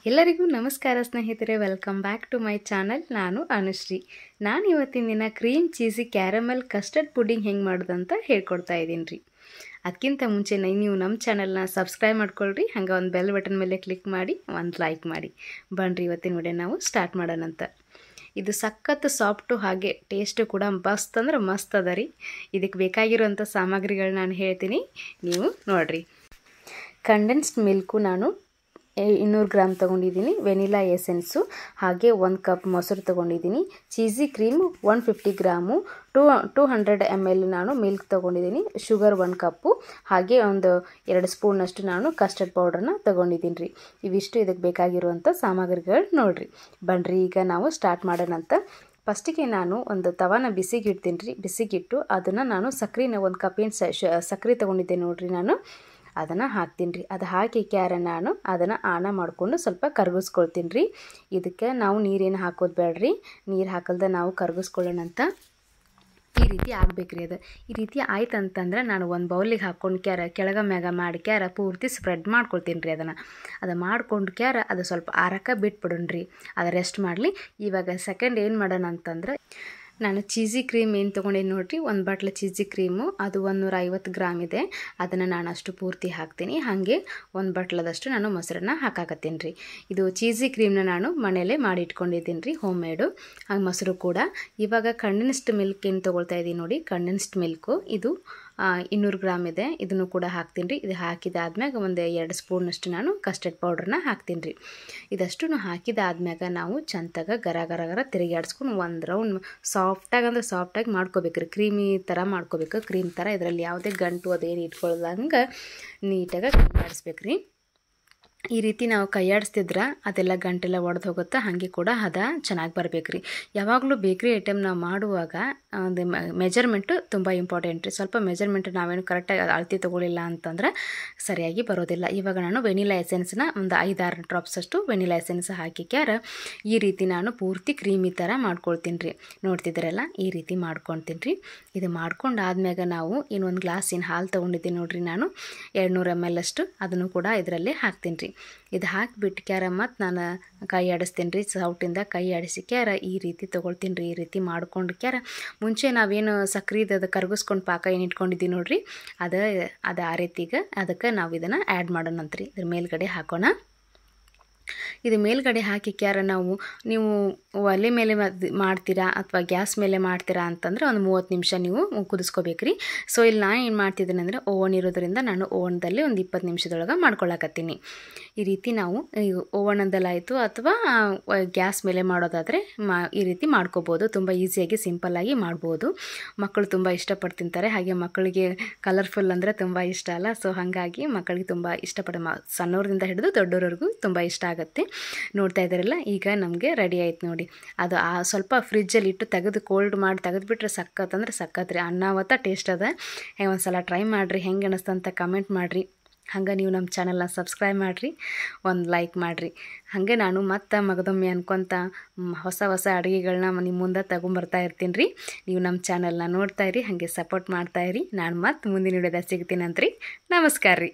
ಎಲ್ಲರಿಗೂ ನಮಸ್ಕಾರ ಸ್ನೇಹಿತರೆ, welcome back to my channel. ನಾನು ಅನುಶ್ರೀ. ನಾನು ಇವತ್ತಿನ ದಿನ cream cheesy caramel custard pudding ಹೆಂಗೆ ಮಾಡೋದು ಅಂತ ಹೇಳ್ಕೊಡ್ತಾ ಇದ್ದೀನಿ ರೀ. ಅದಕ್ಕಿಂತ ಮುಂಚೆ ನೀವು ನಮ್ಮ ಚಾನಲ್ನ ಸಬ್ಸ್ಕ್ರೈಬ್ ಮಾಡ್ಕೊಳ್ರಿ, ಹಂಗೆ ಒಂದು ಬೆಲ್ ಬಟನ್ ಮೇಲೆ ಕ್ಲಿಕ್ ಮಾಡಿ ಒಂದು ಲೈಕ್ ಮಾಡಿ. ಬನ್ನಿರಿ ಇವತ್ತಿನ ವಿಡಿಯೋ ನಾವು ಸ್ಟಾರ್ಟ್ ಮಾಡೋಣಂತ. ಇದು ಸಖತ್ ಸಾಫ್ಟು ಹಾಗೆ ಟೇಸ್ಟು ಕೂಡ ಮಸ್ತ್ ಅಂದ್ರೆ ಮಸ್ತ್ ಅದ ರೀ. ಇದಕ್ಕೆ ಬೇಕಾಗಿರುವಂಥ ಸಾಮಗ್ರಿಗಳು ನಾನು ಹೇಳ್ತೀನಿ, ನೀವು ನೋಡಿರಿ. ಕಂಡೆನ್ಸ್ಡ್ ಮಿಲ್ಕು ನಾನು 200 ಗ್ರಾಮ್ ತೊಗೊಂಡಿದ್ದೀನಿ. ವೆನಿಲಾ ಎಸೆನ್ಸು ಹಾಗೆ 1 ಕಪ್ ಮೊಸರು ತೊಗೊಂಡಿದ್ದೀನಿ. ಚೀಸಿ ಕ್ರೀಮ್ 150 ಗ್ರಾಮು, 200 ml ನಾನು ಮಿಲ್ಕ್ ತೊಗೊಂಡಿದ್ದೀನಿ. ಶುಗರ್ 1 ಕಪ್ಪು ಹಾಗೆ ಒಂದು 2 ಸ್ಪೂನಷ್ಟು ನಾನು ಕಸ್ಟರ್ಡ್ ಪೌಡ್ರನ್ನ ತೊಗೊಂಡಿದ್ದೀನಿ ರೀ. ಇವಿಷ್ಟು ಇದಕ್ಕೆ ಬೇಕಾಗಿರುವಂಥ ಸಾಮಗ್ರಿಗಳು ನೋಡಿರಿ. ಬನ್ನಿರಿ ಈಗ ನಾವು ಸ್ಟಾರ್ಟ್ ಮಾಡೋಣಂತ. ಫಸ್ಟಿಗೆ ನಾನು ಒಂದು ತವಾನ ಬಿಸಿಗೆ ಇಡ್ತೀನಿ ರೀ. ಬಿಸಿಗಿಟ್ಟು ಅದನ್ನು ನಾನು ಸಕ್ಕರೆನ 1 ಕಪ್ಪಿನ ಸಕ್ಕರೆ ತೊಗೊಂಡಿದ್ದೆ ನೋಡಿರಿ. ನಾನು ಅದನ್ನು ಹಾಕ್ತೀನಿ ರೀ. ಅದು ಹಾಕಿ ನಾನು ಅದನ್ನು ಆನ ಮಾಡಿಕೊಂಡು ಸ್ವಲ್ಪ ಕರಗಿಸ್ಕೊಳ್ತೀನಿ ರೀ. ಇದಕ್ಕೆ ನಾವು ನೀರೇನು ಹಾಕೋದು ಬೇಡ್ರಿ, ನೀರು ಹಾಕಲ್ದೆ ನಾವು ಕರಗಿಸ್ಕೊಳ್ಳೋಣಂತ. ಈ ರೀತಿ ಆಗಬೇಕ್ರಿ. ಅದು ಈ ರೀತಿ ಆಯ್ತು ಅಂತಂದ್ರೆ ನಾನು ಒಂದು ಬೌಲಿಗೆ ಹಾಕ್ಕೊಂಡು ಕೆಳಗ ಮ್ಯಾಗ ಮಾಡಿ ಪೂರ್ತಿ ಸ್ಪ್ರೆಡ್ ಮಾಡ್ಕೊಳ್ತೀನಿ ರೀ. ಅದು ಮಾಡ್ಕೊಂಡು ಅದು ಸ್ವಲ್ಪ ಆರಕ್ಕೆ ಬಿಟ್ಬಿಡೋಣ ರೀ, ಅದು ರೆಸ್ಟ್ ಮಾಡಲಿ. ಇವಾಗ ಸೆಕೆಂಡ್ ಏನು ಮಾಡೋಣ ಅಂತಂದ್ರೆ, ನಾನು ಚೀಸಿ ಕ್ರೀಮ್ ಏನು ತೊಗೊಂಡಿನಿ ನೋಡಿರಿ, 1 ಬಾಟ್ಲ್ ಚೀಸಿ ಕ್ರೀಮು, ಅದು 150 ಗ್ರಾಮ್ ಇದೆ. ಅದನ್ನು ನಾನು ಅಷ್ಟು ಪೂರ್ತಿ ಹಾಕ್ತೀನಿ. ಹಾಗೆ 1 ಬಾಟ್ಲದಷ್ಟು ನಾನು ಮೊಸರನ್ನ ಹಾಕಾಕತ್ತೀನಿ ರೀ. ಇದು ಚೀಸಿ ಕ್ರೀಮ್ನ ನಾನು ಮನೇಲೇ ಮಾಡಿ ಇಟ್ಕೊಂಡಿದ್ದೀನಿ ರೀ, ಹೋಮ್ ಮೇಡು. ಹಾಗೆ ಮೊಸರು ಕೂಡ. ಇವಾಗ ಕಂಡೆನ್ಸ್ಡ್ ಮಿಲ್ಕ್ ಏನು ತೊಗೊಳ್ತಾ ಇದ್ದೀನಿ ನೋಡಿ, ಕಂಡೆನ್ಸ್ಡ್ ಮಿಲ್ಕು ಇದು 200 ಗ್ರಾಮ್ ಇದೆ. ಇದನ್ನು ಕೂಡ ಹಾಕ್ತೀನಿ ರೀ. ಇದು ಹಾಕಿದಾದ್ಮ್ಯಾಗ ಒಂದು 2 ಸ್ಪೂನಷ್ಟು ನಾನು ಕಸ್ಟರ್ಡ್ ಪೌಡ್ರನ್ನ ಹಾಕ್ತೀನಿ ರೀ. ಇದಷ್ಟು ಹಾಕಿದಾದ್ಮ್ಯಾಗ ನಾವು ಚಂತಾಗ ಗರ ಗರ ಗರ ತಿರುಗಾಡಿಸ್ಕೊಂಡು ಒಂದು ರೌಂಡ್ ಸಾಫ್ಟಾಗಿ ಮಾಡ್ಕೋಬೇಕು ರೀ. ಕ್ರೀಮಿ ಥರ ಮಾಡ್ಕೋಬೇಕು, ಕ್ರೀಮ್ ಥರ. ಇದರಲ್ಲಿ ಯಾವುದೇ ಗಂಟು ಅದೇನು ಇಟ್ಕೊಳ್ಳೋದಂಗೆ ನೀಟಾಗಿ ಕೈಯಾಡಿಸ್ಬೇಕು ರೀ. ಈ ರೀತಿ ನಾವು ಕೈಯಾಡಿಸ್ತಿದ್ರೆ ಅದೆಲ್ಲ ಗಂಟೆಲ್ಲ ಒಡೆದು ಹೋಗುತ್ತೆ. ಹಾಗೆ ಕೂಡ ಚೆನ್ನಾಗಿ ಬರಬೇಕು ರೀ. ಯಾವಾಗಲೂ ಬೇಕ್ರಿ ಐಟಮ್ ನಾವು ಮಾಡುವಾಗ ಒಂದು ಮೆಜರ್ಮೆಂಟು ತುಂಬ ಇಂಪಾರ್ಟೆಂಟ್ ರೀ. ಸ್ವಲ್ಪ ಮೆಜರ್ಮೆಂಟ್ ನಾವೇನು ಕರೆಕ್ಟಾಗಿ ಅಳತೆ ತೊಗೊಳ್ಳಿಲ್ಲ ಅಂತಂದ್ರೆ ಸರಿಯಾಗಿ ಬರೋದಿಲ್ಲ. ಇವಾಗ ನಾನು ವೆನಿಲಾ ಎಸೆನ್ಸ್ನ ಒಂದು 5-6 ಡ್ರಾಪ್ಸಷ್ಟು ವೆನಿಲಾ ಎಸೆನ್ಸ್ ಹಾಕಿ ಈ ರೀತಿ ನಾನು ಪೂರ್ತಿ ಕ್ರೀಮಿ ಥರ ಮಾಡ್ಕೊಳ್ತೀನಿ ರೀ. ನೋಡ್ತಿದ್ದೀರಲ್ಲ, ಈ ರೀತಿ ಮಾಡ್ಕೊಳ್ತೀನಿ ರೀ. ಇದು ಮಾಡ್ಕೊಂಡು ಆದ್ಮ್ಯಾಗ ನಾವು ಇನ್ನೊಂದು ಗ್ಲಾಸಿನ ಹಾಲು ತೊಗೊಂಡಿದ್ದೀನಿ ನೋಡಿರಿ ನಾನು, 200 ml ಅಷ್ಟು. ಅದನ್ನು ಕೂಡ ಇದರಲ್ಲಿ ಹಾಕ್ತೀನಿ ರೀ. ಇದು ಹಾಕಿಬಿಟ್ಟು ಮತ್ತು ನಾನು ಕೈ ಆಡಿಸ್ತೀನಿ ರೀ. ಸೌಟಿಂದ ಕೈ ಆಡಿಸಿ ಈ ರೀತಿ ತೊಗೊಳ್ತೀನಿ ರೀ. ಈ ರೀತಿ ಮಾಡ್ಕೊಂಡು ಮುಂಚೆ ನಾವೇನು ಸಕ್ರೆದು ಅದು ಕರಗಿಸ್ಕೊಂಡು ಪಾಕ ಏನು ಇಟ್ಕೊಂಡಿದ್ದೀವಿ ನೋಡಿರಿ, ಅದು ಆ ರೀತಿಗೆ ಅದಕ್ಕೆ ನಾವು ಇದನ್ನು ಆ್ಯಡ್ ಮಾಡೋಣಂತ್ರಿ. ಇದ್ರ ಮೇಲ್ಗಡೆ ಹಾಕೋಣ. ಇದು ಮೇಲ್ಗಡೆ ಹಾಕಿ ನೀವು ಒಲೆ ಮೇಲೆ ಮಾಡ್ತೀರಾ ಅಥವಾ ಗ್ಯಾಸ್ ಮೇಲೆ ಮಾಡ್ತೀರಾ ಅಂತಂದ್ರೆ ಒಂದು 30 ನಿಮಿಷ ನೀವು ಕುದಿಸ್ಕೋಬೇಕ್ರಿ. ಸೊ ಇಲ್ಲಿ ನಾನು ಏನು ಮಾಡ್ತಿದ್ದೀನಿ ಅಂದರೆ, ಓವನ್ ಇರೋದ್ರಿಂದ ನಾನು ಓವನ್ದಲ್ಲಿ ಒಂದು 20 ನಿಮಿಷದೊಳಗೆ ಮಾಡ್ಕೊಳಕತ್ತೀನಿ. ಈ ರೀತಿ ನಾವು ಓವನದಲ್ಲಾಯಿತು ಅಥವಾ ಗ್ಯಾಸ್ ಮೇಲೆ ಮಾಡೋದಾದರೆ ಈ ರೀತಿ ಮಾಡ್ಕೋಬೋದು. ತುಂಬ ಈಸಿಯಾಗಿ ಸಿಂಪಲ್ಲಾಗಿ ಮಾಡ್ಬೋದು. ಮಕ್ಕಳು ತುಂಬ ಇಷ್ಟಪಟ್ಟು ತಿಂತಾರೆ. ಹಾಗೆ ಮಕ್ಕಳಿಗೆ ಕಲರ್ಫುಲ್ ಅಂದರೆ ತುಂಬ ಇಷ್ಟ ಅಲ್ಲ. ಸೊ ಹಾಗಾಗಿ ಮಕ್ಕಳಿಗೆ ತುಂಬ ಇಷ್ಟಪಡೋ ಸಣ್ಣವರಿಂದ ಹಿಡಿದು ದೊಡ್ಡವರೆಗೂ ತುಂಬ ಇಷ್ಟ ಆಗುತ್ತೆ. ನೋಡ್ತಾ ಇದ್ದಾರಲ್ಲ, ಈಗ ನಮಗೆ ರೆಡಿ ಆಯ್ತು ನೋಡಿ. ಅದು ಸ್ವಲ್ಪ ಫ್ರಿಜ್ಜಲ್ಲಿ ಇಟ್ಟು ಕೋಲ್ಡ್ ಮಾಡಿ ತೆಗೆದುಬಿಟ್ರೆ ಸಖತ್ ಅಂದರೆ ಸಖತ್ ರೀ. ಅನ್ನಾವತ್ತ ಟೇಸ್ಟ್ ಅದ. ಒಂದು ಸಲ ಟ್ರೈ ಮಾಡಿರಿ, ಹೆಂಗೆ ಅನ್ನಿಸ್ತಂತ ಕಮೆಂಟ್ ಮಾಡಿರಿ. ಹಂಗೆ ನೀವು ನಮ್ಮ ಚಾನಲ್ನ ಸಬ್ಸ್ಕ್ರೈಬ್ ಮಾಡಿರಿ, ಒಂದು ಲೈಕ್ ಮಾಡಿರಿ. ಹಾಗೆ ನಾನು ಮತ್ತೆ ಮಗದೊಮ್ಮೆ ಅನ್ಕೊತ ಹೊಸ ಅಡುಗೆಗಳನ್ನ ನಿಮ್ಮ ಮುಂದೆ ತಗೊಂಬರ್ತಾ ಇರ್ತೀನಿ ರೀ. ನೀವು ನಮ್ಮ ಚಾನಲ್ನ ನೋಡ್ತಾ ಇರಿ, ಹಾಗೆ ಸಪೋರ್ಟ್ ಮಾಡ್ತಾಯಿರಿ. ನಾನು ಮತ್ತೆ ಮುಂದಿನ ವಿಡಿಯೋದಾಗ ಸಿಗ್ತೀನಂತ್ರಿ. ನಮಸ್ಕಾರ ರೀ.